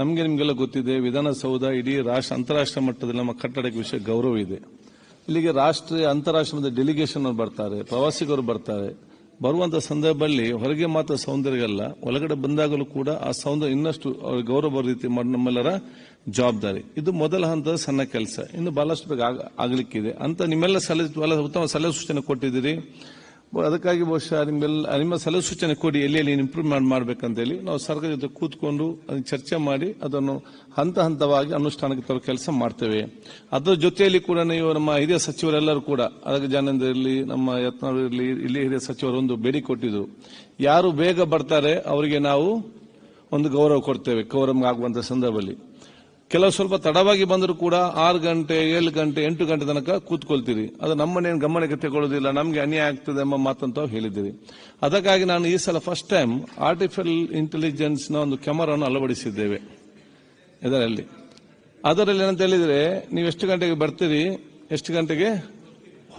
ನಮಗೆ ನಿಮಗೆಲ್ಲ ಗೊತ್ತಿದೆ, ವಿಧಾನಸೌಧ ಇಡೀ ಅಂತಾರಾಷ್ಟ್ರೀಯ ಮಟ್ಟದಲ್ಲಿ ನಮ್ಮ ಕಟ್ಟಡಕ್ಕೆ ವಿಷಯ ಗೌರವ ಇದೆ. ಇಲ್ಲಿಗೆ ರಾಷ್ಟ್ರೀಯ ಅಂತಾರಾಷ್ಟ್ರೀಯ ಡೆಲಿಗೇಷನ್ ಬರ್ತಾರೆ, ಪ್ರವಾಸಿಗರು ಬರ್ತಾರೆ. ಬರುವಂತಹ ಸಂದರ್ಭದಲ್ಲಿ ಹೊರಗೆ ಮಾತ್ರ ಸೌಂದರ್ಯ, ಒಳಗಡೆ ಬಂದಾಗಲೂ ಕೂಡ ಆ ಸೌಂದರ್ಯ ಇನ್ನಷ್ಟು ಗೌರವ ರೀತಿ ಮಾಡಿ ನಮ್ಮೆಲ್ಲರ ಜವಾಬ್ದಾರಿ. ಇದು ಮೊದಲ ಹಂತದ ಸಣ್ಣ ಕೆಲಸ, ಇನ್ನು ಬಹಳಷ್ಟು ಬೇಗ ಆಗಲಿಕ್ಕಿದೆ ಅಂತ ನಿಮ್ಮೆಲ್ಲ ಉತ್ತಮ ಸಲಹೆ ಸೂಚನೆ ಕೊಟ್ಟಿದ್ದೀರಿ. ಅದಕ್ಕಾಗಿ ಬಹುಶಃ ನಿಮ್ಮ ಸಲಹೆ ಸೂಚನೆ ಕೊಡಿ, ಎಲ್ಲಿ ಇಂಪ್ರೂವ್ಮೆಂಟ್ ಮಾಡಬೇಕಂತ ಹೇಳಿ ನಾವು ಸರ್ಕಾರ ಜೊತೆ ಕೂತ್ಕೊಂಡು ಚರ್ಚೆ ಮಾಡಿ ಅದನ್ನು ಹಂತ ಹಂತವಾಗಿ ಅನುಷ್ಠಾನಕ್ಕೆ ತರುವ ಕೆಲಸ ಮಾಡ್ತೇವೆ. ಅದರ ಜೊತೆಯಲ್ಲಿ ಕೂಡ ನೀವು ನಮ್ಮ ಹಿರಿಯ ಸಚಿವರೆಲ್ಲರೂ ಕೂಡ ಅದಕ್ಕೆ ಜಾನೇಂದ್ರ ಇರಲಿ, ನಮ್ಮ ಯತ್ನಾಳ್ ಇರಲಿ, ಇಲ್ಲಿ ಹಿರಿಯ ಸಚಿವರು ಒಂದು ಬೇಡಿಕೆ ಕೊಟ್ಟಿದ್ರು. ಯಾರು ಬೇಗ ಬರ್ತಾರೆ ಅವರಿಗೆ ನಾವು ಒಂದು ಗೌರವ ಕೊಡ್ತೇವೆ ಕೋರಂ ಆಗುವಂತಹ ಸಂದರ್ಭದಲ್ಲಿ. ಕೆಲವು ಸ್ವಲ್ಪ ತಡವಾಗಿ ಬಂದರೂ ಕೂಡ 6 ಗಂಟೆ 7 ಗಂಟೆ 8 ಗಂಟೆ ತನಕ ಕೂತ್ಕೊಳ್ತೀರಿ. ಅದು ನಮ್ಮನ್ನೇನು ಗಮನಕ್ಕೆ ತಗೊಳ್ಳೋದಿಲ್ಲ, ನಮಗೆ ಅನ್ಯಾಯ ಆಗ್ತದೆ ಎಂಬ ಮಾತಂತ ಹೇಳಿದ್ದೀರಿ. ಅದಕ್ಕಾಗಿ ನಾನು ಈ ಸಲ ಫಸ್ಟ್ ಟೈಮ್ ಆರ್ಟಿಫಿಷಿಯಲ್ ಇಂಟೆಲಿಜೆನ್ಸ್ ನ ಒಂದು ಕ್ಯಾಮರಾವನ್ನು ಅಳವಡಿಸಿದ್ದೇವೆ ಅದರಲ್ಲಿ ಏನಂತ ಹೇಳಿದ್ರೆ, ನೀವು ಎಷ್ಟು ಗಂಟೆಗೆ ಬರ್ತೀರಿ, ಎಷ್ಟು ಗಂಟೆಗೆ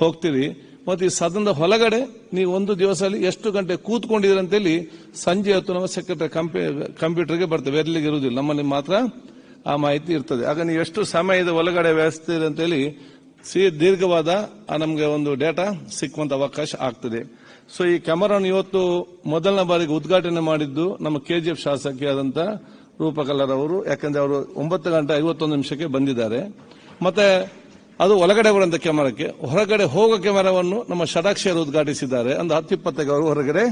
ಹೋಗ್ತೀರಿ, ಮತ್ತು ಈ ಸದನದ ಹೊರಗಡೆ ನೀವು ಒಂದು ದಿವಸದಲ್ಲಿ ಎಷ್ಟು ಗಂಟೆ ಕೂತ್ಕೊಂಡಿದ್ದೀರಿ ಅಂತೇಳಿ ಸಂಜೆ ಹೊತ್ತು ನಮ್ಮ ಸೆಕ್ರೆಟರಿ ಕಂಪ್ಯೂಟರ್ಗೆ ಬರ್ತೇವೆ, ಎಲ್ಲಿಗೆ ಇರುವುದಿಲ್ಲ, ನಮ್ಮಲ್ಲಿ ಮಾತ್ರ ಆ ಮಾಹಿತಿ ಇರ್ತದೆ. ಆಗ ನೀವು ಎಷ್ಟು ಸಮಯದ ಒಳಗಡೆ ವ್ಯವಸ್ಥೆ ಇದೆ ಅಂತೇಳಿ ದೀರ್ಘವಾದ ನಮಗೆ ಒಂದು ಡೇಟಾ ಸಿಕ್ಕುವಂತ ಅವಕಾಶ ಆಗ್ತದೆ. ಸೊ ಈ ಕ್ಯಾಮರಾವನ್ನು ಇವತ್ತು ಮೊದಲನೇ ಬಾರಿಗೆ ಉದ್ಘಾಟನೆ ಮಾಡಿದ್ದು ನಮ್ಮ ಕೆಜಿಎಫ್ ಶಾಸಕಿಯಾದಂತ ರೂಪಕಲರ್ ಅವರು. ಯಾಕಂದ್ರೆ ಅವರು 9:51 ಬಂದಿದ್ದಾರೆ. ಮತ್ತೆ ಅದು ಒಳಗಡೆ ಬರುವಂತ ಕ್ಯಾಮರಾಕ್ಕೆ, ಹೊರಗಡೆ ಹೋಗೋ ಕ್ಯಾಮರಾವನ್ನು ನಮ್ಮ ಷಡಾಕ್ಷರ ಉದ್ಘಾಟಿಸಿದ್ದಾರೆ. ಒಂದು 10-20 ಅವರು ಹೊರಗಡೆ